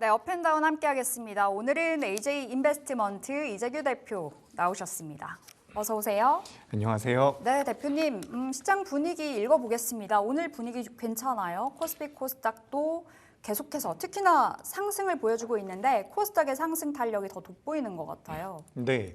네, 업앤다운 함께하겠습니다. 오늘은 AJ 인베스트먼트 이재규 대표 나오셨습니다. 어서 오세요. 안녕하세요. 네, 대표님. 시장 분위기 읽어보겠습니다. 오늘 분위기 괜찮아요. 코스피 코스닥도 계속해서 특히나 상승을 보여주고 있는데 코스닥의 상승 탄력이 더 돋보이는 것 같아요. 네.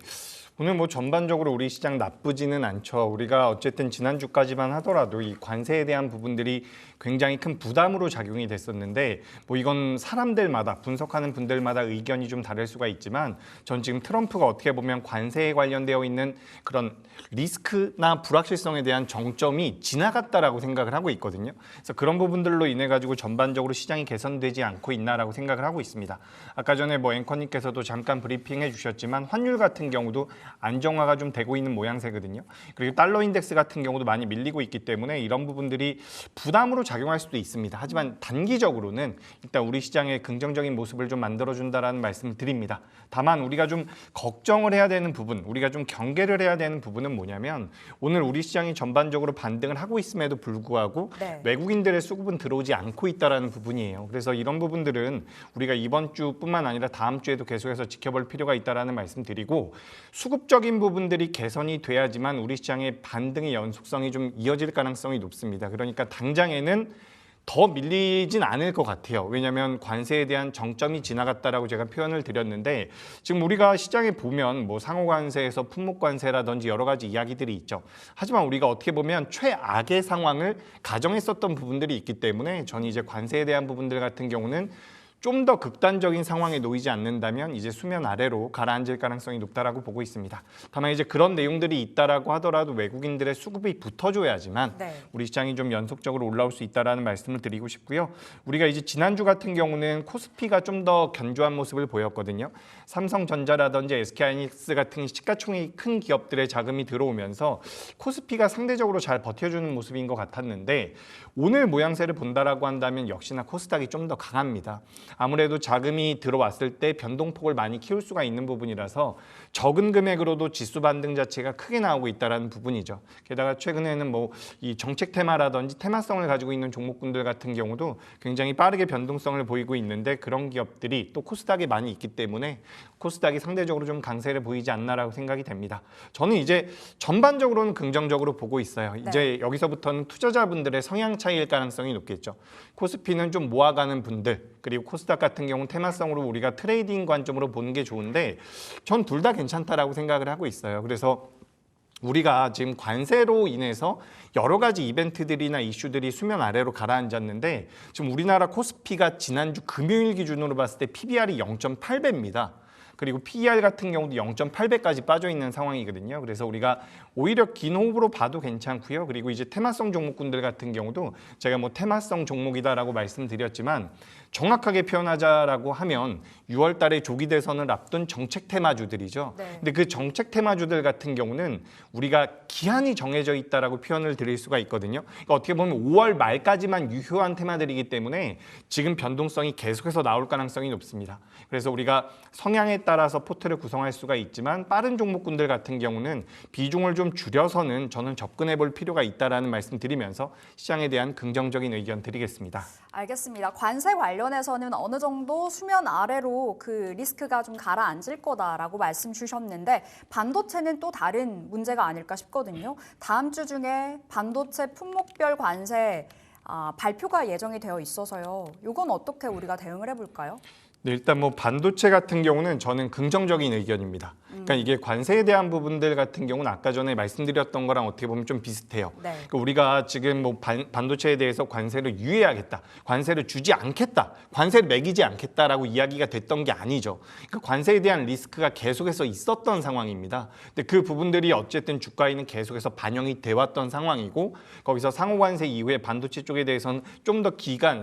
오늘 뭐 전반적으로 우리 시장 나쁘지는 않죠. 우리가 어쨌든 지난주까지만 하더라도 이 관세에 대한 부분들이 굉장히 큰 부담으로 작용이 됐었는데 뭐 이건 사람들마다 분석하는 분들마다 의견이 좀 다를 수가 있지만 전 지금 트럼프가 어떻게 보면 관세에 관련되어 있는 그런 리스크나 불확실성에 대한 정점이 지나갔다라고 생각을 하고 있거든요. 그래서 그런 부분들로 인해 가지고 전반적으로 시장이 개선되지 않고 있나라고 생각을 하고 있습니다. 아까 전에 뭐 앵커님께서도 잠깐 브리핑해 주셨지만 환율 같은 경우도 안정화가 좀 되고 있는 모양새거든요. 그리고 달러 인덱스 같은 경우도 많이 밀리고 있기 때문에 이런 부분들이 부담으로 작용할 수도 있습니다. 하지만 단기적으로는 일단 우리 시장의 긍정적인 모습을 좀 만들어준다라는 말씀을 드립니다. 다만 우리가 좀 걱정을 해야 되는 부분, 우리가 좀 경계를 해야 되는 부분은 뭐냐면 오늘 우리 시장이 전반적으로 반등을 하고 있음에도 불구하고 외국인들의 수급은 들어오지 않고 있다는 부분이에요. 그래서 이런 부분들은 우리가 이번 주뿐만 아니라 다음 주에도 계속해서 지켜볼 필요가 있다는 말씀 드리고 수급적인 부분들이 개선이 돼야지만 우리 시장의 반등의 연속성이 좀 이어질 가능성이 높습니다. 그러니까 당장에는 더 밀리진 않을 것 같아요. 왜냐하면 관세에 대한 정점이 지나갔다라고 제가 표현을 드렸는데 지금 우리가 시장에 보면 뭐 상호관세에서 품목관세라든지 여러 가지 이야기들이 있죠. 하지만 우리가 어떻게 보면 최악의 상황을 가정했었던 부분들이 있기 때문에 저는 이제 관세에 대한 부분들 같은 경우는 좀 더 극단적인 상황에 놓이지 않는다면 이제 수면 아래로 가라앉을 가능성이 높다라고 보고 있습니다. 다만 이제 그런 내용들이 있다라고 하더라도 외국인들의 수급이 붙어줘야지만 우리 시장이 좀 연속적으로 올라올 수 있다라는 말씀을 드리고 싶고요. 우리가 이제 지난주 같은 경우는 코스피가 좀 더 견조한 모습을 보였거든요. 삼성전자라든지 SK하이닉스 같은 시가총액이 큰 기업들의 자금이 들어오면서 코스피가 상대적으로 잘 버텨주는 모습인 것 같았는데 오늘 모양새를 본다라고 한다면 역시나 코스닥이 좀 더 강합니다. 아무래도 자금이 들어왔을 때 변동폭을 많이 키울 수가 있는 부분이라서 적은 금액으로도 지수 반등 자체가 크게 나오고 있다는 부분이죠. 게다가 최근에는 뭐 이 정책 테마라든지 테마성을 가지고 있는 종목군들 같은 경우도 굉장히 빠르게 변동성을 보이고 있는데 그런 기업들이 또 코스닥에 많이 있기 때문에 코스닥이 상대적으로 좀 강세를 보이지 않나라고 생각이 됩니다. 저는 이제 전반적으로는 긍정적으로 보고 있어요. 이제 여기서부터는 투자자분들의 성향 차이일 가능성이 높겠죠. 코스피는 좀 모아가는 분들 그리고 코스닥 같은 경우는 테마성으로 우리가 트레이딩 관점으로 보는 게 좋은데 전 둘 다 괜찮다라고 생각을 하고 있어요. 그래서 우리가 지금 관세로 인해서 여러 가지 이벤트들이나 이슈들이 수면 아래로 가라앉았는데 지금 우리나라 코스피가 지난주 금요일 기준으로 봤을 때 PBR이 0.8배입니다. 그리고 PER 같은 경우도 0.8배까지 빠져 있는 상황이거든요. 그래서 우리가 오히려 긴 호흡으로 봐도 괜찮고요. 그리고 이제 테마성 종목군들 같은 경우도 제가 뭐 테마성 종목이다라고 말씀드렸지만 정확하게 표현하자라고 하면 6월 달에 조기 대선을 앞둔 정책 테마주들이죠. 근데 그 정책 테마주들 같은 경우는 우리가 기한이 정해져 있다라고 표현을 드릴 수가 있거든요. 그러니까 어떻게 보면 5월 말까지만 유효한 테마들이기 때문에 지금 변동성이 계속해서 나올 가능성이 높습니다. 그래서 우리가 성향에 따라서 포트를 구성할 수가 있지만 빠른 종목군들 같은 경우는 비중을 좀 줄여서는 저는 접근해 볼 필요가 있다라는 말씀 드리면서 시장에 대한 긍정적인 의견 드리겠습니다. 알겠습니다. 관세 관련해서는 어느 정도 수면 아래로 그 리스크가 좀 가라앉을 거다라고 말씀 주셨는데 반도체는 또 다른 문제가 아닐까 싶거든요. 다음 주 중에 반도체 품목별 관세 발표가 예정이 되어 있어서요. 이건 어떻게 우리가 대응을 해볼까요? 네, 일단 뭐 반도체 같은 경우는 저는 긍정적인 의견입니다. 그러니까 이게 관세에 대한 부분들 같은 경우는 아까 전에 말씀드렸던 거랑 어떻게 보면 좀 비슷해요. 그러니까 우리가 지금 뭐 반도체에 대해서 관세를 유예하겠다, 관세를 주지 않겠다, 관세를 매기지 않겠다라고 이야기가 됐던 게 아니죠. 그러니까 관세에 대한 리스크가 계속해서 있었던 상황입니다. 근데 그 부분들이 어쨌든 주가에는 계속해서 반영이 돼 왔던 상황이고 거기서 상호관세 이후에 반도체 쪽에 대해서는 좀 더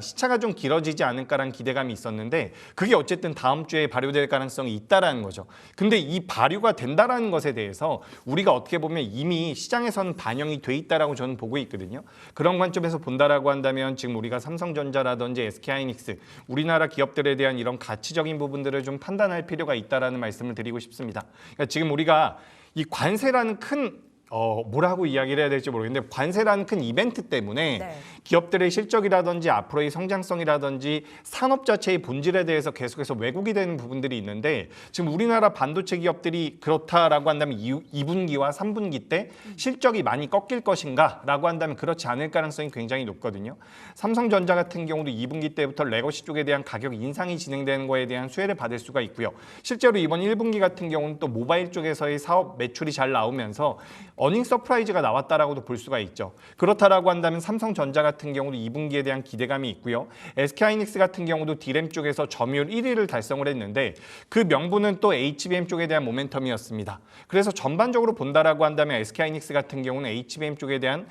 시차가 좀 길어지지 않을까라는 기대감이 있었는데 그게 어쨌든 다음 주에 발효될 가능성이 있다라는 거죠. 근데 이 발효가 된다라는 것에 대해서 우리가 어떻게 보면 이미 시장에서는 반영이 돼 있다라고 저는 보고 있거든요. 그런 관점에서 본다라고 한다면 지금 우리가 삼성전자라든지 SK하이닉스 우리나라 기업들에 대한 이런 가치적인 부분들을 좀 판단할 필요가 있다라는 말씀을 드리고 싶습니다. 그러니까 지금 우리가 이 관세라는 큰 뭐라고 이야기를 해야 될지 모르겠는데 관세라는 큰 이벤트 때문에 네. 기업들의 실적이라든지 앞으로의 성장성이라든지 산업 자체의 본질에 대해서 계속해서 왜곡이 되는 부분들이 있는데 지금 우리나라 반도체 기업들이 그렇다라고 한다면 2분기와 3분기 때 실적이 많이 꺾일 것인가라고 한다면 그렇지 않을 가능성이 굉장히 높거든요. 삼성전자 같은 경우도 2분기 때부터 레거시 쪽에 대한 가격 인상이 진행되는 거에 대한 수혜를 받을 수가 있고요. 실제로 이번 1분기 같은 경우는 또 모바일 쪽에서의 사업 매출이 잘 나오면서 어닝 서프라이즈가 나왔다라고도 볼 수가 있죠. 그렇다라고 한다면 삼성전자 같은 경우도 2분기에 대한 기대감이 있고요. SK하이닉스 같은 경우도 D램 쪽에서 점유율 1위를 달성을 했는데 그 명분은 또 HBM 쪽에 대한 모멘텀이었습니다. 그래서 전반적으로 본다라고 한다면 SK하이닉스 같은 경우는 HBM 쪽에 대한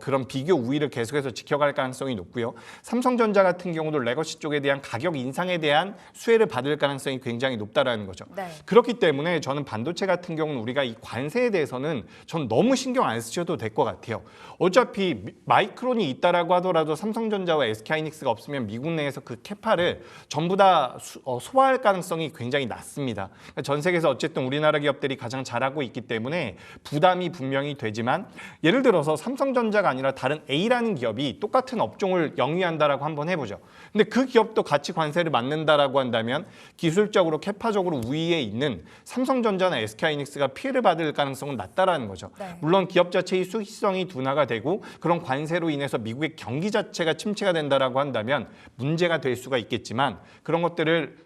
그런 비교 우위를 계속해서 지켜갈 가능성이 높고요. 삼성전자 같은 경우도 레거시 쪽에 대한 가격 인상에 대한 수혜를 받을 가능성이 굉장히 높다라는 거죠. 네. 그렇기 때문에 저는 반도체 같은 경우는 우리가 이 관세에 대해서는 전 너무 신경 안 쓰셔도 될 것 같아요. 어차피 마이크론이 있다라고 하더라도 삼성전자와 SK하이닉스가 없으면 미국 내에서 그 캐파를 전부 다 소화할 가능성이 굉장히 낮습니다. 그러니까 전 세계에서 어쨌든 우리나라 기업들이 가장 잘하고 있기 때문에 부담이 분명히 되지만 예를 들어서 삼성전자가 아니라 다른 A라는 기업이 똑같은 업종을 영위한다라고 한번 해보죠. 근데 그 기업도 같이 관세를 맞는다라고 한다면 기술적으로 캐파적으로 우위에 있는 삼성전자나 SK하이닉스가 피해를 받을 가능성은 낮다라는 거죠. 네. 물론 기업 자체의 수익성이 둔화가 되고 그런 관세로 인해서 미국의 경기 자체가 침체가 된다라고 한다면 문제가 될 수가 있겠지만 그런 것들을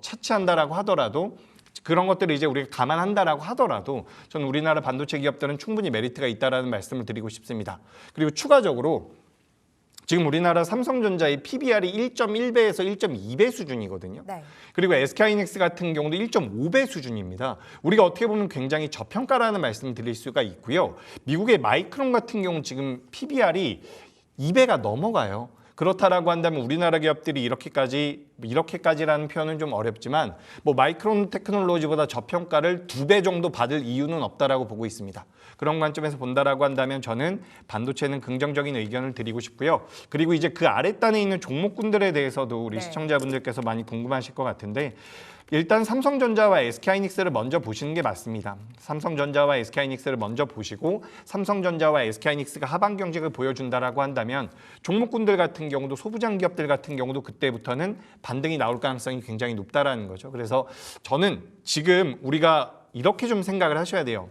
차치한다라고 하더라도 그런 것들을 이제 우리가 감안한다라고 하더라도 저는 우리나라 반도체 기업들은 충분히 메리트가 있다라는 말씀을 드리고 싶습니다. 그리고 추가적으로 지금 우리나라 삼성전자의 PBR이 1.1배에서 1.2배 수준이거든요. 네. 그리고 SK하이닉스 같은 경우도 1.5배 수준입니다. 우리가 어떻게 보면 굉장히 저평가라는 말씀을 드릴 수가 있고요. 미국의 마이크론 같은 경우는 지금 PBR이 2배가 넘어가요. 그렇다라고 한다면 우리나라 기업들이 이렇게까지라는 표현은 좀 어렵지만 뭐 마이크론 테크놀로지보다 저평가를 2배 정도 받을 이유는 없다라고 보고 있습니다. 그런 관점에서 본다라고 한다면 저는 반도체는 긍정적인 의견을 드리고 싶고요. 그리고 이제 그 아랫단에 있는 종목군들에 대해서도 우리 네. 시청자분들께서 많이 궁금하실 것 같은데 일단 삼성전자와 SK하이닉스를 먼저 보시는 게 맞습니다. 삼성전자와 SK하이닉스를 먼저 보시고 삼성전자와 SK하이닉스가 하반 경직을 보여준다라고 한다면 종목군들 같은 경우도 소부장 기업들 같은 경우도 그때부터는 반등이 나올 가능성이 굉장히 높다라는 거죠. 그래서 저는 지금 우리가 이렇게 좀 생각을 하셔야 돼요.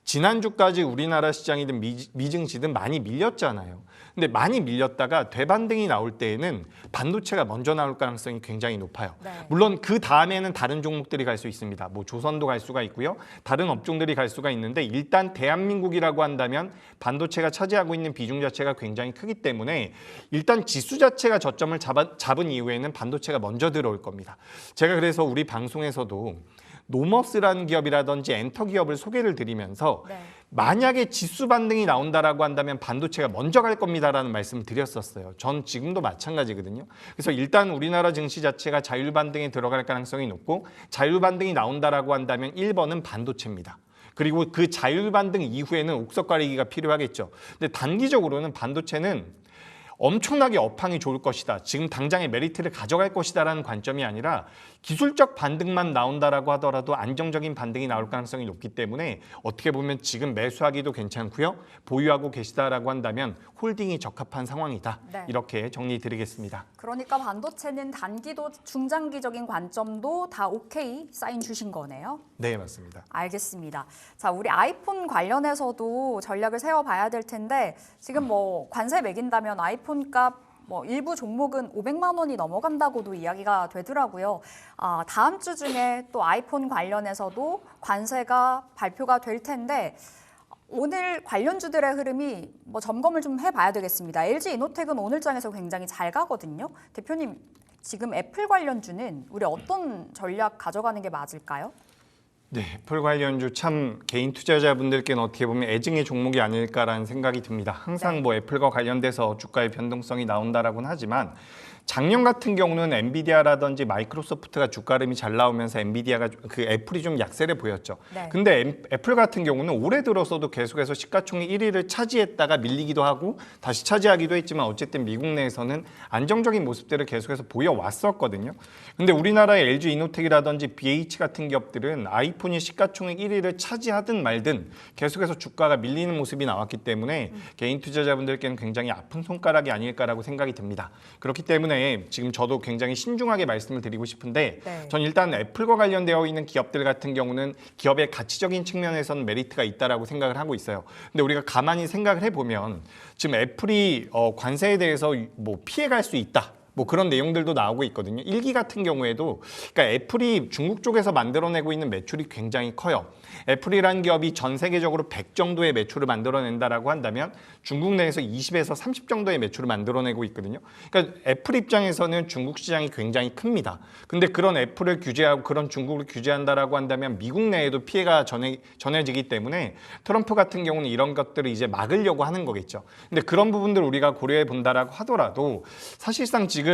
지난주까지 우리나라 시장이든 미증시든 많이 밀렸잖아요. 근데 많이 밀렸다가 되반등이 나올 때에는 반도체가 먼저 나올 가능성이 굉장히 높아요. 네. 물론 그 다음에는 다른 종목들이 갈 수 있습니다. 뭐 조선도 갈 수가 있고요. 다른 업종들이 갈 수가 있는데 일단 대한민국이라고 한다면 반도체가 차지하고 있는 비중 자체가 굉장히 크기 때문에 일단 지수 자체가 저점을 잡은 이후에는 반도체가 먼저 들어올 겁니다. 제가 그래서 우리 방송에서도 노머스라는 기업이라든지 엔터 기업을 소개를 드리면서 네. 만약에 지수 반등이 나온다라고 한다면 반도체가 먼저 갈 겁니다라는 말씀을 드렸었어요. 전 지금도 마찬가지거든요. 그래서 일단 우리나라 증시 자체가 자율 반등에 들어갈 가능성이 높고 자율 반등이 나온다라고 한다면 1번은 반도체입니다. 그리고 그 자율 반등 이후에는 옥석 가리기가 필요하겠죠. 근데 단기적으로는 반도체는 엄청나게 업황이 좋을 것이다. 지금 당장의 메리트를 가져갈 것이다라는 관점이 아니라 기술적 반등만 나온다라고 하더라도 안정적인 반등이 나올 가능성이 높기 때문에 어떻게 보면 지금 매수하기도 괜찮고요. 보유하고 계시다라고 한다면 홀딩이 적합한 상황이다. 네. 이렇게 정리드리겠습니다. 그러니까 반도체는 단기도 중장기적인 관점도 다 오케이 사인 주신 거네요. 네, 맞습니다. 알겠습니다. 자, 우리 아이폰 관련해서도 전략을 세워봐야 될 텐데 지금 뭐 관세 매긴다면 아이폰 값 뭐 일부 종목은 500만 원이 넘어간다고도 이야기가 되더라고요. 다음 주 중에 또 아이폰 관련해서도 관세가 발표가 될 텐데 오늘 관련주들의 흐름이 뭐 점검을 좀 해봐야 되겠습니다. LG 이노텍은 오늘장에서 굉장히 잘 가거든요. 대표님, 지금 애플 관련주는 우리 어떤 전략 가져가는 게 맞을까요? 네, 애플 관련주 참 개인 투자자분들께는 어떻게 보면 애증의 종목이 아닐까라는 생각이 듭니다. 항상 네. 뭐 애플과 관련돼서 주가의 변동성이 나온다라고는 하지만 작년 같은 경우는 엔비디아라든지 마이크로소프트가 주가 흐름이 잘 나오면서 엔비디아가 그 애플이 좀 약세를 보였죠. 네. 근데 애플 같은 경우는 올해 들어서도 계속해서 시가총액 1위를 차지했다가 밀리기도 하고 다시 차지하기도 했지만 어쨌든 미국 내에서는 안정적인 모습들을 계속해서 보여왔었거든요. 근데 우리나라의 LG 이노텍이라든지 BH 같은 기업들은 아이폰이 시가총액 1위를 차지하든 말든 계속해서 주가가 밀리는 모습이 나왔기 때문에 개인 투자자분들께는 굉장히 아픈 손가락이 아닐까라고 생각이 듭니다. 그렇기 때문에 지금 저도 굉장히 신중하게 말씀을 드리고 싶은데 네. 전 일단 애플과 관련되어 있는 기업들 같은 경우는 기업의 가치적인 측면에서는 메리트가 있다라고 생각을 하고 있어요. 근데 우리가 가만히 생각을 해보면 지금 애플이 관세에 대해서 뭐 피해갈 수 있다. 뭐 그런 내용들도 나오고 있거든요. 1기 같은 경우에도 그러니까 애플이 중국 쪽에서 만들어내고 있는 매출이 굉장히 커요. 애플이라는 기업이 전 세계적으로 100 정도의 매출을 만들어낸다라고 한다면 중국 내에서 20에서 30 정도의 매출을 만들어내고 있거든요. 그러니까 애플 입장에서는 중국 시장이 굉장히 큽니다. 근데 그런 애플을 규제하고 그런 중국을 규제한다라고 한다면 미국 내에도 피해가 전해지기 때문에 트럼프 같은 경우는 이런 것들을 이제 막으려고 하는 거겠죠. 근데 그런 부분들 우리가 고려해 본다라고 하더라도 사실상 지금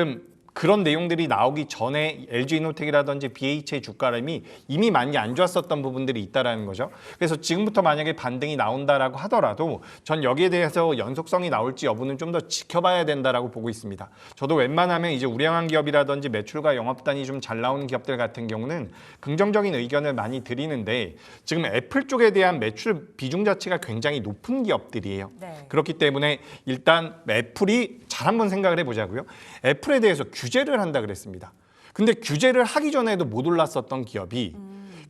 그런 내용들이 나오기 전에 LG이노텍이라든지 BH의 주가림이 이미 많이 안 좋았었던 부분들이 있다라는 거죠. 그래서 지금부터 만약에 반등이 나온다라고 하더라도 전 여기에 대해서 연속성이 나올지 여부는 좀 더 지켜봐야 된다라고 보고 있습니다. 저도 웬만하면 이제 우량한 기업이라든지 매출과 영업단이 좀 잘 나오는 기업들 같은 경우는 긍정적인 의견을 많이 드리는데 지금 애플 쪽에 대한 매출 비중 자체가 굉장히 높은 기업들이에요. 네. 그렇기 때문에 일단 애플이 잘 한번 생각을 해보자고요. 애플에 대해서 규제를 한다 그랬습니다. 근데 규제를 하기 전에도 못 올랐었던 기업이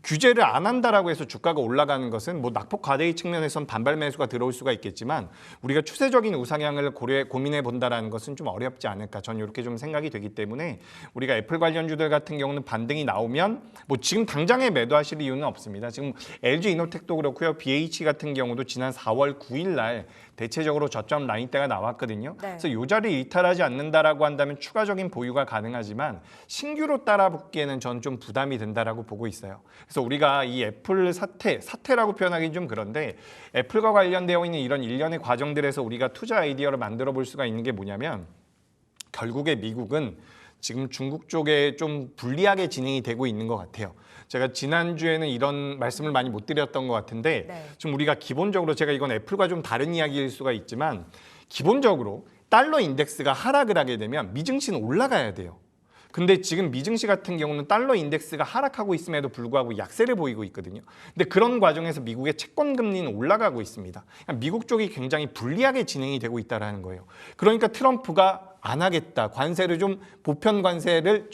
규제를 안 한다라고 해서 주가가 올라가는 것은 뭐 낙폭 과대의 측면에선 반발 매수가 들어올 수가 있겠지만 우리가 추세적인 우상향을 고민해 본다라는 것은 좀 어렵지 않을까. 저는 이렇게 좀 생각이 되기 때문에 우리가 애플 관련주들 같은 경우는 반등이 나오면 뭐 지금 당장에 매도하실 이유는 없습니다. 지금 LG 이노텍도 그렇고요. BH 같은 경우도 지난 4월 9일 날 대체적으로 저점 라인대가 나왔거든요. 네. 그래서 이 자리 이탈하지 않는다라고 한다면 추가적인 보유가 가능하지만 신규로 따라붙기에는 전 좀 부담이 된다라고 보고 있어요. 그래서 우리가 이 애플 사태라고 표현하기는 좀 그런데 애플과 관련되어 있는 이런 일련의 과정들에서 우리가 투자 아이디어를 만들어 볼 수가 있는 게 뭐냐면 결국에 미국은 지금 중국 쪽에 좀 불리하게 진행이 되고 있는 것 같아요. 제가 지난주에는 이런 말씀을 많이 못 드렸던 것 같은데 네. 좀 우리가 기본적으로 제가 이건 애플과 좀 다른 이야기일 수가 있지만 기본적으로 달러 인덱스가 하락을 하게 되면 미증시는 올라가야 돼요. 근데 지금 미증시 같은 경우는 달러 인덱스가 하락하고 있음에도 불구하고 약세를 보이고 있거든요. 근데 그런 과정에서 미국의 채권 금리는 올라가고 있습니다. 그러니까 미국 쪽이 굉장히 불리하게 진행이 되고 있다는 거예요. 그러니까 트럼프가 안 하겠다. 관세를 좀 보편 관세를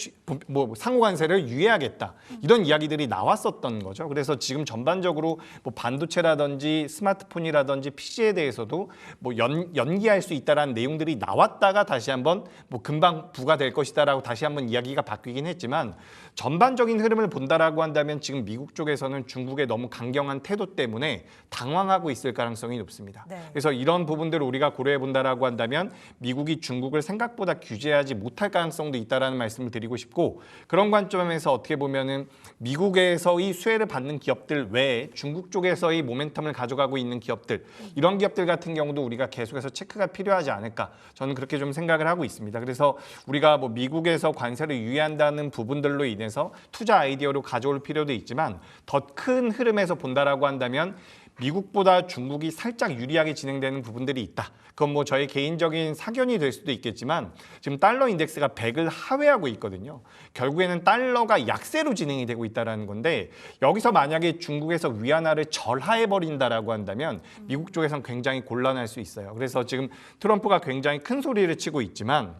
상호 관세를 유예하겠다. 이런 이야기들이 나왔었던 거죠. 그래서 지금 전반적으로 뭐 반도체라든지 스마트폰이라든지 PC에 대해서도 뭐 연기할 수 있다라는 내용들이 나왔다가 다시 한번 뭐 금방 부과될 것이다라고 다시 한번 이야기가 바뀌긴 했지만 전반적인 흐름을 본다라고 한다면 지금 미국 쪽에서는 중국의 너무 강경한 태도 때문에 당황하고 있을 가능성이 높습니다. 네. 그래서 이런 부분들을 우리가 고려해 본다라고 한다면 미국이 중국을 생각보다 규제하지 못할 가능성도 있다라는 말씀을 드리고 싶고 그런 관점에서 어떻게 보면은 미국에서의 수혜를 받는 기업들 외에 중국 쪽에서의 모멘텀을 가져가고 있는 기업들 이런 기업들 같은 경우도 우리가 계속해서 체크가 필요하지 않을까 저는 그렇게 좀 생각을 하고 있습니다. 그래서 우리가 뭐 미국에서 관세를 유예한다는 부분들로 인해서 투자 아이디어로 가져올 필요도 있지만 더 큰 흐름에서 본다라고 한다면 미국보다 중국이 살짝 유리하게 진행되는 부분들이 있다. 그건 뭐 저의 개인적인 사견이 될 수도 있겠지만 지금 달러 인덱스가 100을 하회하고 있거든요. 결국에는 달러가 약세로 진행이 되고 있다는 건데 여기서 만약에 중국에서 위안화를 절하해버린다라고 한다면 미국 쪽에선 굉장히 곤란할 수 있어요. 그래서 지금 트럼프가 굉장히 큰 소리를 치고 있지만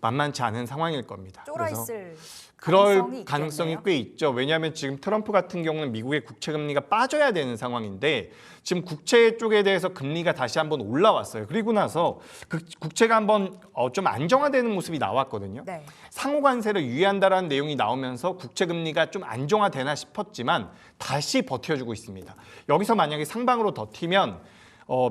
만만치 않은 상황일 겁니다. 쫄아 그래서 있을 그럴 가능성이 꽤 있죠. 왜냐하면 지금 트럼프 같은 경우는 미국의 국채 금리가 빠져야 되는 상황인데 지금 국채 쪽에 대해서 금리가 다시 한번 올라왔어요. 그리고 나서 그 국채가 한번 좀 안정화되는 모습이 나왔거든요. 네. 상호 관세를 유예한다라는 내용이 나오면서 국채 금리가 좀 안정화되나 싶었지만 다시 버텨주고 있습니다. 여기서 만약에 상방으로 더 튀면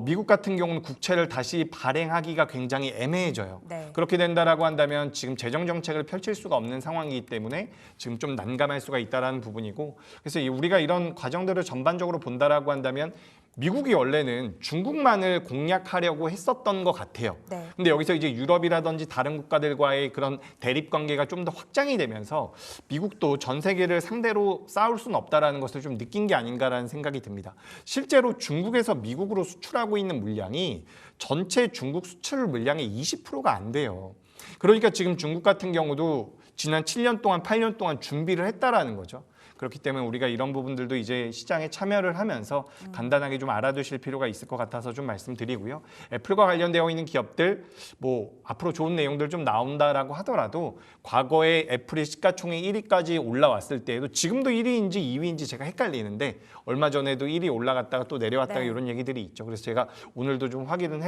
미국 같은 경우는 국채를 다시 발행하기가 굉장히 애매해져요. 네. 그렇게 된다라고 한다면 지금 재정 정책을 펼칠 수가 없는 상황이기 때문에 지금 좀 난감할 수가 있다라는 부분이고 그래서 우리가 이런 과정들을 전반적으로 본다라고 한다면 미국이 원래는 중국만을 공략하려고 했었던 것 같아요. 네. 근데 여기서 이제 유럽이라든지 다른 국가들과의 그런 대립 관계가 좀 더 확장이 되면서 미국도 전 세계를 상대로 싸울 수는 없다라는 것을 좀 느낀 게 아닌가라는 생각이 듭니다. 실제로 중국에서 미국으로 수출하고 있는 물량이 전체 중국 수출 물량의 20%가 안 돼요. 그러니까 지금 중국 같은 경우도 지난 7년 동안, 8년 동안 준비를 했다라는 거죠. 그렇기 때문에 우리가 이런 부분들도 이제 시장에 참여를 하면서 간단하게 좀 알아두실 필요가 있을 것 같아서 좀 말씀드리고요. 애플과 관련되어 있는 기업들 뭐 앞으로 좋은 내용들 좀 나온다라고 하더라도 과거에 애플이 시가총액 1위까지 올라왔을 때에도 지금도 1위인지 2위인지 제가 헷갈리는데 얼마 전에도 1위 올라갔다가 또 내려왔다가 네. 이런 얘기들이 있죠. 그래서 제가 오늘도 좀 확인을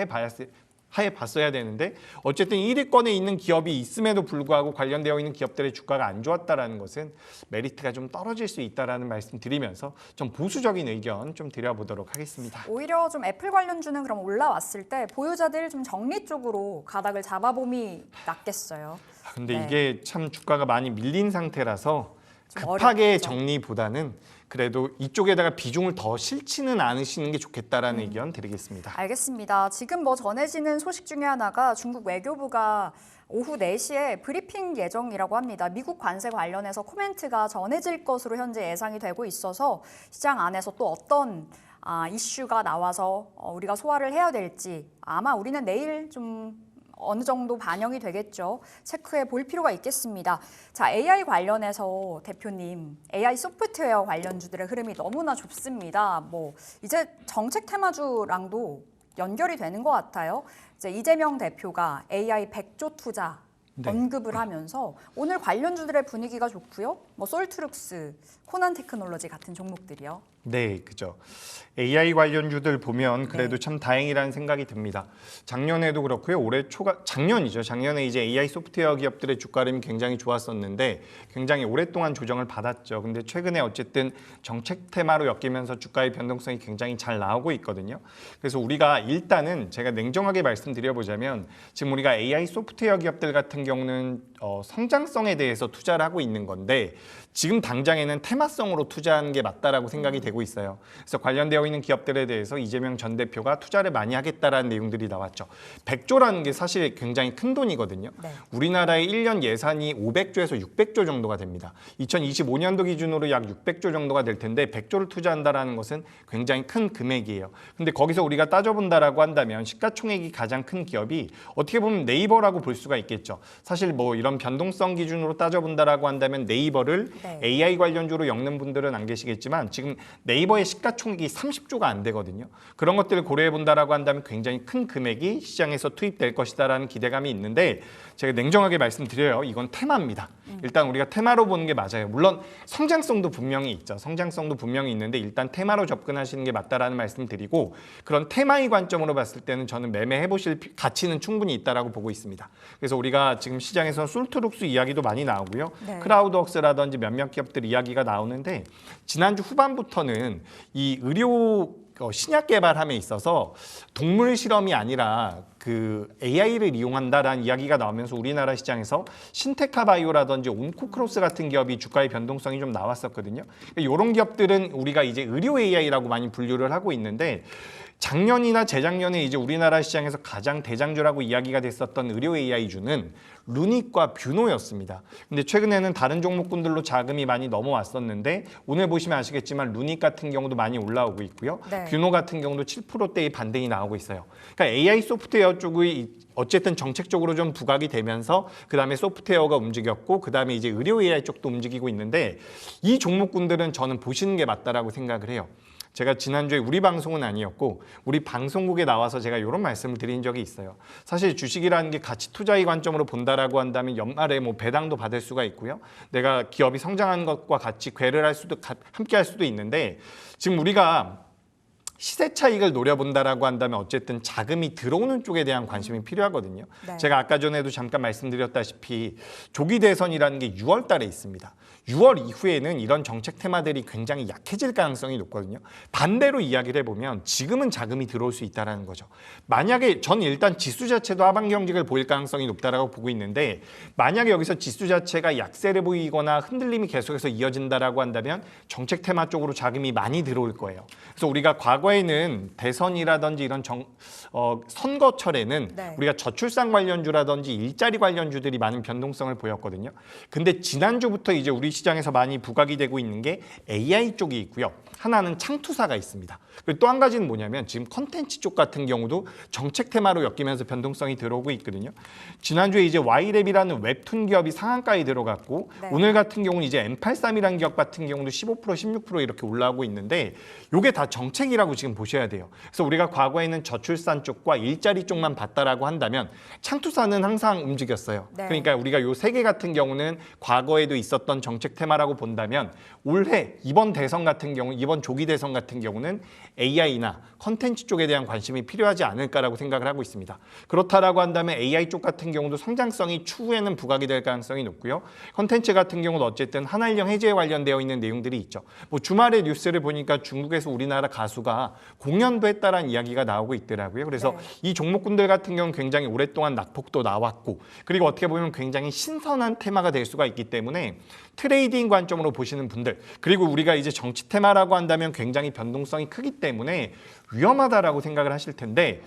해봤어야 되는데 어쨌든 1위권에 있는 기업이 있음에도 불구하고 관련되어 있는 기업들의 주가가 안 좋았다라는 것은 메리트가 좀 떨어질 수 있다라는 말씀 드리면서 좀 보수적인 의견 좀 드려보도록 하겠습니다. 오히려 좀 애플 관련주는 그럼 올라왔을 때 보유자들 좀 정리 쪽으로 가닥을 잡아봄이 낫겠어요. 근데 네. 이게 참 주가가 많이 밀린 상태라서 좀 급하게 어렵죠. 정리보다는 그래도 이쪽에다가 비중을 더 실지는 않으시는 게 좋겠다라는 의견 드리겠습니다. 알겠습니다. 지금 뭐 전해지는 소식 중에 하나가 중국 외교부가 오후 4시에 브리핑 예정이라고 합니다. 미국 관세 관련해서 코멘트가 전해질 것으로 현재 예상이 되고 있어서 시장 안에서 또 어떤 이슈가 나와서 우리가 소화를 해야 될지 아마 우리는 내일 좀 어느 정도 반영이 되겠죠. 체크해 볼 필요가 있겠습니다. 자, AI 관련해서 대표님, AI 소프트웨어 관련주들의 흐름이 너무나 좁습니다. 뭐 이제 정책 테마주랑도 연결이 되는 것 같아요. 이제 이재명 대표가 AI 100조 투자 네. 언급을 하면서 오늘 관련주들의 분위기가 좋고요. 뭐 솔트룩스, 코난 테크놀로지 같은 종목들이요. 네, 그죠. AI 관련주들 보면 그래도 네. 참 다행이라는 생각이 듭니다. 작년에도 그렇고요. 올해 작년이죠. 작년에 이제 AI 소프트웨어 기업들의 주가림이 굉장히 좋았었는데 굉장히 오랫동안 조정을 받았죠. 근데 최근에 어쨌든 정책 테마로 엮이면서 주가의 변동성이 굉장히 잘 나오고 있거든요. 그래서 우리가 일단은 제가 냉정하게 말씀드려보자면 지금 우리가 AI 소프트웨어 기업들 같은 경우는 성장성에 대해서 투자를 하고 있는 건데 지금 당장에는 테마성으로 투자하는 게 맞다라고 생각이 되고 있어요. 그래서 관련되어 있는 기업들에 대해서 이재명 전 대표가 투자를 많이 하겠다라는 내용들이 나왔죠. 100조라는 게 사실 굉장히 큰 돈이거든요. 네. 우리나라의 1년 예산이 500조에서 600조 정도가 됩니다. 2025년도 기준으로 약 600조 정도가 될 텐데 100조를 투자한다라는 것은 굉장히 큰 금액이에요. 근데 거기서 우리가 따져본다라고 한다면 시가총액이 가장 큰 기업이 어떻게 보면 네이버라고 볼 수가 있겠죠. 사실 뭐 이런 변동성 기준으로 따져본다라고 한다면 네이버를 네. AI 관련주로 엮는 분들은 안 계시겠지만 지금 네이버의 시가총액이 30조가 안 되거든요. 그런 것들을 고려해 본다라고 한다면 굉장히 큰 금액이 시장에서 투입될 것이다라는 기대감이 있는데 제가 냉정하게 말씀드려요. 이건 테마입니다. 일단 우리가 테마로 보는 게 맞아요. 물론 성장성도 분명히 있죠. 성장성도 분명히 있는데 일단 테마로 접근하시는 게 맞다라는 말씀드리고 그런 테마의 관점으로 봤을 때는 저는 매매해 보실 가치는 충분히 있다라고 보고 있습니다. 그래서 우리가 지금 시장에서 솔트룩스 이야기도 많이 나오고요. 네. 크라우드웍스라든지 몇몇 기업들 이야기가 나오는데 지난주 후반부터는 이 의료 신약 개발함에 있어서 동물 실험이 아니라 그 AI를 이용한다라는 이야기가 나오면서 우리나라 시장에서 신테카 바이오라든지 온코크로스 같은 기업이 주가의 변동성이 좀 나왔었거든요. 이런 기업들은 우리가 이제 의료 AI라고 많이 분류를 하고 있는데 작년이나 재작년에 이제 우리나라 시장에서 가장 대장주라고 이야기가 됐었던 의료 AI주는 루닉과 뷰노였습니다. 근데 최근에는 다른 종목군들로 자금이 많이 넘어왔었는데 오늘 보시면 아시겠지만 루닉 같은 경우도 많이 올라오고 있고요. 네. 뷰노 같은 경우도 7%대의 반등이 나오고 있어요. 그러니까 AI 소프트웨어 쪽의 어쨌든 정책적으로 좀 부각이 되면서 그다음에 소프트웨어가 움직였고 그다음에 이제 의료 AI 쪽도 움직이고 있는데 이 종목군들은 저는 보시는 게 맞다라고 생각을 해요. 제가 지난주에 우리 방송은 아니었고 우리 방송국에 나와서 제가 이런 말씀을 드린 적이 있어요. 사실 주식이라는 게 가치 투자의 관점으로 본다라고 한다면 연말에 뭐 배당도 받을 수가 있고요. 내가 기업이 성장하는 것과 같이 함께 할 수도 있는데 지금 우리가 시세 차익을 노려본다라고 한다면 어쨌든 자금이 들어오는 쪽에 대한 관심이 필요하거든요. 네. 제가 아까 전에도 잠깐 말씀드렸다시피 조기 대선이라는 게 6월 달에 있습니다. 6월 이후에는 이런 정책 테마들이 굉장히 약해질 가능성이 높거든요. 반대로 이야기를 해보면 지금은 자금이 들어올 수 있다는 거죠. 만약에 전 일단 지수 자체도 하반 경직을 보일 가능성이 높다라고 보고 있는데 만약에 여기서 지수 자체가 약세를 보이거나 흔들림이 계속해서 이어진다라고 한다면 정책 테마 쪽으로 자금이 많이 들어올 거예요. 그래서 우리가 과거 과거에는 대선이라든지 이런 선거철에는 네. 우리가 저출산 관련주라든지 일자리 관련주들이 많은 변동성을 보였거든요. 근데 지난주부터 이제 우리 시장에서 많이 부각이 되고 있는 게 AI 쪽이 있고요. 하나는 창투사가 있습니다. 그리고 또 한 가지는 뭐냐면 지금 컨텐츠 쪽 같은 경우도 정책 테마로 엮이면서 변동성이 들어오고 있거든요. 지난주에 이제 Y랩이라는 웹툰 기업이 상한가에 들어갔고 네. 오늘 같은 경우는 이제 M83이라는 기업 같은 경우도 15% 16% 이렇게 올라오고 있는데 이게 다 정책이라고 지금 보셔야 돼요. 그래서 우리가 과거에는 저출산 쪽과 일자리 쪽만 봤다라고 한다면 창투사는 항상 움직였어요. 네. 그러니까 우리가 요 세 개 같은 경우는 과거에도 있었던 정책 테마라고 본다면 올해 이번 대선 같은 경우 이번 조기 대선 같은 경우는 AI나 컨텐츠 쪽에 대한 관심이 필요하지 않을까라고 생각을 하고 있습니다. 그렇다라고 한다면 AI 쪽 같은 경우도 성장성이 추후에는 부각이 될 가능성이 높고요. 컨텐츠 같은 경우도 어쨌든 한한령 해제에 관련되어 있는 내용들이 있죠. 뭐 주말에 뉴스를 보니까 중국에서 우리나라 가수가 공연도 했다라는 이야기가 나오고 있더라고요. 그래서 네. 이 종목군들 같은 경우는 굉장히 오랫동안 낙폭도 나왔고 그리고 어떻게 보면 굉장히 신선한 테마가 될 수가 있기 때문에 트레이딩 관점으로 보시는 분들 그리고 우리가 이제 정치 테마라고 한다면 굉장히 변동성이 크기 때문에 위험하다라고 생각을 하실 텐데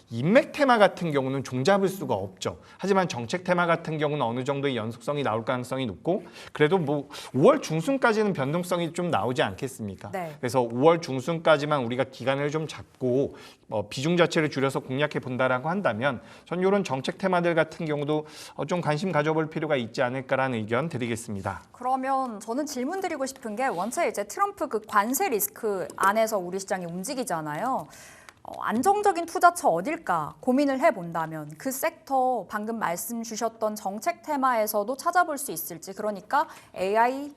인맥 테마 같은 경우는 종잡을 수가 없죠. 하지만 정책 테마 같은 경우는 어느 정도의 연속성이 나올 가능성이 높고 그래도 뭐 5월 중순까지는 변동성이 좀 나오지 않겠습니까? 네. 그래서 5월 중순까지만 우리가 기간을 좀 잡고 비중 자체를 줄여서 공략해 본다라고 한다면 전 이런 정책 테마들 같은 경우도 좀 관심 가져볼 필요가 있지 않을까라는 의견 드리겠습니다. 그러면 저는 질문 드리고 싶은 게 원체 이제 트럼프 그 관세 리스크 안에서 우리 시장이 움직이잖아요. 안정적인 투자처 어딜까 고민을 해본다면 그 섹터 방금 말씀 주셨던 정책 테마에서도 찾아볼 수 있을지 그러니까 AI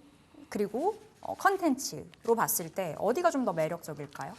그리고 컨텐츠로 봤을 때 어디가 좀 더 매력적일까요?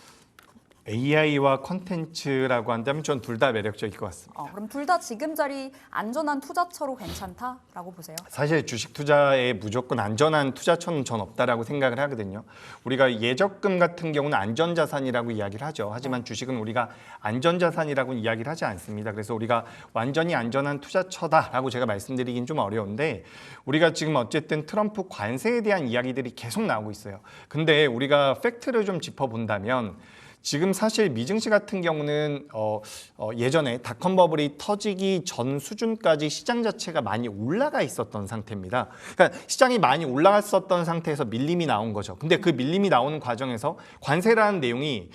AI와 컨텐츠라고 한다면 전 둘 다 매력적일 것 같습니다. 그럼 둘 다 지금 자리 안전한 투자처로 괜찮다라고 보세요? 사실 주식 투자에 무조건 안전한 투자처는 전 없다라고 생각을 하거든요. 우리가 예적금 같은 경우는 안전자산이라고 이야기를 하죠. 하지만 주식은 우리가 안전자산이라고 이야기를 하지 않습니다. 그래서 우리가 완전히 안전한 투자처다라고 제가 말씀드리긴 좀 어려운데 우리가 지금 어쨌든 트럼프 관세에 대한 이야기들이 계속 나오고 있어요. 근데 우리가 팩트를 좀 짚어본다면 지금 사실 미증시 같은 경우는 예전에 닷컴 버블이 터지기 전 수준까지 시장 자체가 많이 올라가 있었던 상태입니다. 그러니까 시장이 많이 올라갔었던 상태에서 밀림이 나온 거죠. 근데 그 밀림이 나오는 과정에서 관세라는 내용이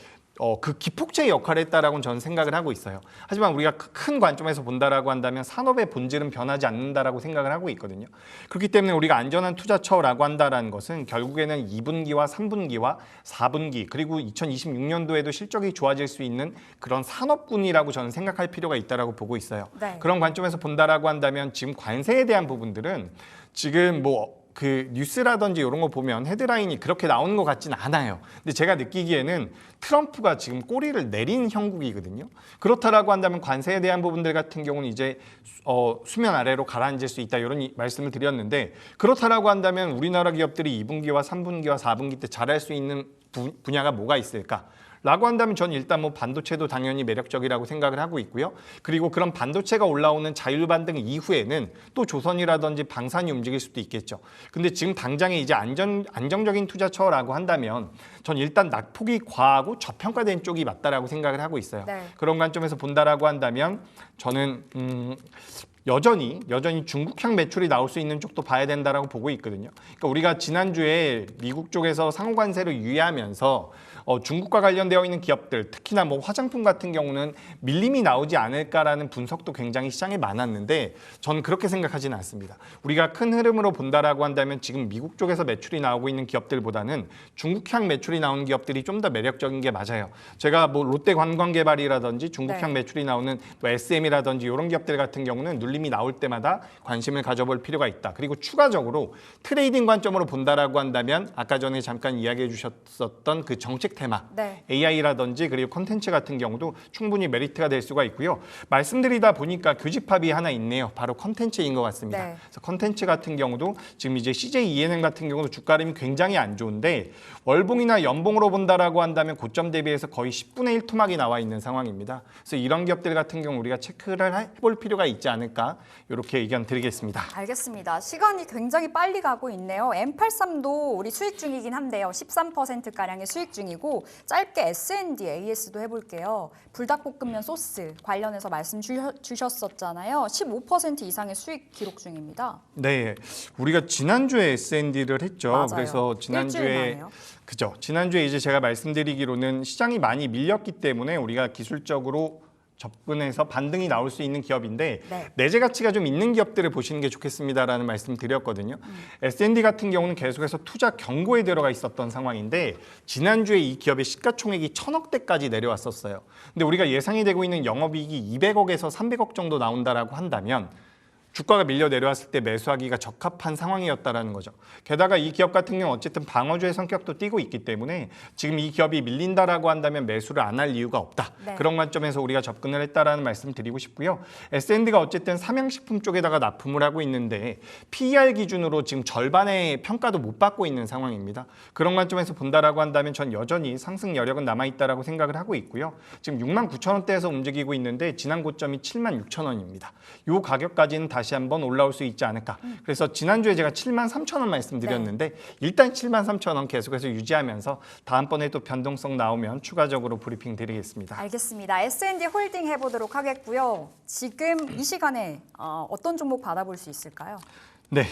그 기폭제의 역할을 했다라고는 저는 생각을 하고 있어요. 하지만 우리가 큰 관점에서 본다라고 한다면 산업의 본질은 변하지 않는다라고 생각을 하고 있거든요. 그렇기 때문에 우리가 안전한 투자처라고 한다라는 것은 결국에는 2분기와 3분기와 4분기 그리고 2026년도에도 실적이 좋아질 수 있는 그런 산업군이라고 저는 생각할 필요가 있다라고 보고 있어요. 네. 그런 관점에서 본다라고 한다면 지금 관세에 대한 부분들은 지금 그 뉴스라든지 이런 거 보면 헤드라인이 그렇게 나오는 것 같지는 않아요. 근데 제가 느끼기에는 트럼프가 지금 꼬리를 내린 형국이거든요. 그렇다라고 한다면 관세에 대한 부분들 같은 경우는 이제 수면 아래로 가라앉을 수 있다 이런 말씀을 드렸는데 그렇다라고 한다면 우리나라 기업들이 2분기와 3분기와 4분기 때 잘할 수 있는 분야가 뭐가 있을까? 라고 한다면 저는 일단 뭐 반도체도 당연히 매력적이라고 생각을 하고 있고요. 그리고 그런 반도체가 올라오는 자율 반등 이후에는 또 조선이라든지 방산이 움직일 수도 있겠죠. 근데 지금 당장에 이제 안정적인 투자처라고 한다면 전 일단 낙폭이 과하고 저평가된 쪽이 맞다라고 생각을 하고 있어요. 네. 그런 관점에서 본다라고 한다면 저는 여전히 중국향 매출이 나올 수 있는 쪽도 봐야 된다라고 보고 있거든요. 그러니까 우리가 지난주에 미국 쪽에서 상관세를 유예하면서 중국과 관련되어 있는 기업들, 특히나 뭐 화장품 같은 경우는 밀림이 나오지 않을까라는 분석도 굉장히 시장에 많았는데 저는 그렇게 생각하지는 않습니다. 우리가 큰 흐름으로 본다라고 한다면 지금 미국 쪽에서 매출이 나오고 있는 기업들보다는 중국향 매출이 나오는 기업들이 좀 더 매력적인 게 맞아요. 제가 뭐 롯데관광개발이라든지 중국향 네. 매출이 나오는 뭐 SM이라든지 이런 기업들 같은 경우는 눌림이 나올 때마다 관심을 가져볼 필요가 있다. 그리고 추가적으로 트레이딩 관점으로 본다라고 한다면 아까 전에 잠깐 이야기해 주셨었던 그 정책 테마, 네. AI라든지 그리고 컨텐츠 같은 경우도 충분히 메리트가 될 수가 있고요. 말씀드리다 보니까 교집합이 하나 있네요. 바로 컨텐츠인 것 같습니다. 네. 그래서 컨텐츠 같은 경우도 지금 이제 CJ ENM 같은 경우도 주가 흐름이 굉장히 안 좋은데 월봉이나 연봉으로 본다라고 한다면 고점 대비해서 거의 10분의 1 토막이 나와 있는 상황입니다. 그래서 이런 기업들 같은 경우 우리가 체크를 해볼 필요가 있지 않을까. 않을까 이렇게 의견 드리겠습니다. 알겠습니다. 시간이 굉장히 빨리 가고 있네요. M83도 우리 수익 중이긴 한데요. 13%가량의 수익 중이고 짧게 S&D, AS도 해볼게요. 불닭볶음면 소스 관련해서 말씀 주셨었잖아요. 15% 이상의 수익 기록 중입니다. 네, 우리가 지난주에 S&D를 했죠. 맞아요. 그래서 일주일 지난주에 만에요. 그죠. 지난주에 이제 제가 말씀드리기로는 시장이 많이 밀렸기 때문에 우리가 기술적으로 접근해서 반등이 나올 수 있는 기업인데 네. 내재 가치가 좀 있는 기업들을 보시는 게 좋겠습니다라는 말씀 드렸거든요. S&D 같은 경우는 계속해서 투자 경고에 들어가 있었던 상황인데 지난주에 이 기업의 시가총액이 1,000억대까지 내려왔었어요. 근데 우리가 예상이 되고 있는 영업이익이 200억에서 300억 정도 나온다라고 한다면 주가가 밀려 내려왔을 때 매수하기가 적합한 상황이었다라는 거죠. 게다가 이 기업 같은 경우 어쨌든 방어주의 성격도 띠고 있기 때문에 지금 이 기업이 밀린다라고 한다면 매수를 안 할 이유가 없다. 네. 그런 관점에서 우리가 접근을 했다라는 말씀 드리고 싶고요. S&D가 어쨌든 삼양식품 쪽에다가 납품을 하고 있는데 PER 기준으로 지금 절반의 평가도 못 받고 있는 상황입니다. 그런 관점에서 본다라고 한다면 전 여전히 상승 여력은 남아있다라고 생각을 하고 있고요. 지금 69,000원대에서 움직이고 있는데 지난 고점이 76,000원입니다. 이 가격까지는 다시 한번 올라올 수 있지 않을까. 그래서 지난주에 제가 73,000원 말씀드렸는데 일단 73,000원 계속해서 유지하면서 다음번에 또 변동성 나오면 추가적으로 브리핑 드리겠습니다. 알겠습니다. S&D 홀딩 해보도록 하겠고요. 지금 이 시간에 어떤 종목 받아볼 수 있을까요? 네,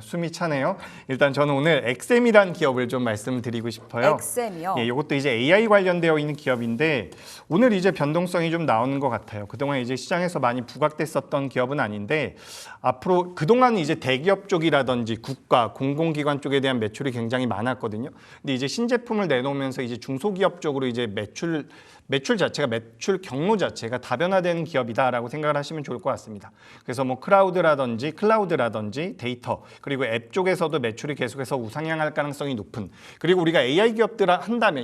숨이 차네요. 일단 저는 오늘 엑셈이라는 기업을 좀 말씀드리고 싶어요. 엑셈이요? 예, 이것도 이제 AI 관련되어 있는 기업인데 오늘 이제 변동성이 좀 나오는 것 같아요. 그동안 이제 시장에서 많이 부각됐었던 기업은 아닌데 앞으로 그동안 이제 대기업 쪽이라든지 국가, 공공기관 쪽에 대한 매출이 굉장히 많았거든요. 근데 이제 신제품을 내놓으면서 이제 중소기업 쪽으로 이제 매출 자체가 매출 경로 자체가 다변화되는 기업이다라고 생각을 하시면 좋을 것 같습니다. 그래서 뭐 클라우드라든지 데이터 그리고 앱 쪽에서도 매출이 계속해서 우상향할 가능성이 높은 그리고 우리가 AI 기업들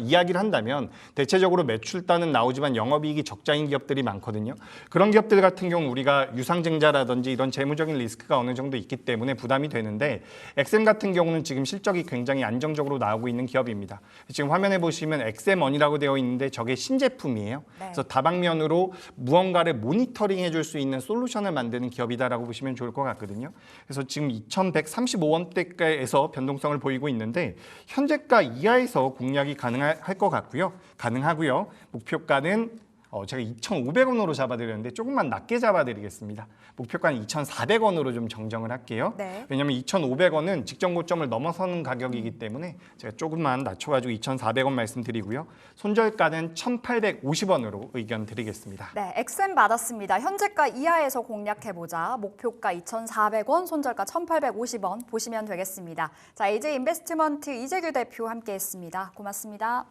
이야기를 한다면 대체적으로 매출단은 나오지만 영업이익이 적자인 기업들이 많거든요. 그런 기업들 같은 경우 우리가 유상증자라든지 이런 재무적인 리스크가 어느 정도 있기 때문에 부담이 되는데 엑셈 같은 경우는 지금 실적이 굉장히 안정적으로 나오고 있는 기업입니다. 지금 화면에 보시면 엑셈원이라고 되어 있는데 저게 신제품이에요. 네. 그래서 다방면으로 무언가를 모니터링 해줄 수 있는 솔루션을 만드는 기업이다라고 보시면 좋을 것 같거든요. 그래서 지금 2,135원대에서 변동성을 보이고 있는데 현재가 이하에서 공략이 가능할 것 같고요. 가능하고요. 목표가는 제가 2,500원으로 잡아드렸는데 조금만 낮게 잡아드리겠습니다. 목표가는 2,400원으로 좀 정정을 할게요. 네. 왜냐하면 2,500원은 직전 고점을 넘어서는 가격이기 때문에 제가 조금만 낮춰가지고 2,400원 말씀드리고요. 손절가는 1,850원으로 의견 드리겠습니다. 네, 엑셈 받았습니다. 현재가 이하에서 공략해보자. 목표가 2,400원, 손절가 1,850원 보시면 되겠습니다. 자, AJ 인베스트먼트 이재규 대표 함께했습니다. 고맙습니다.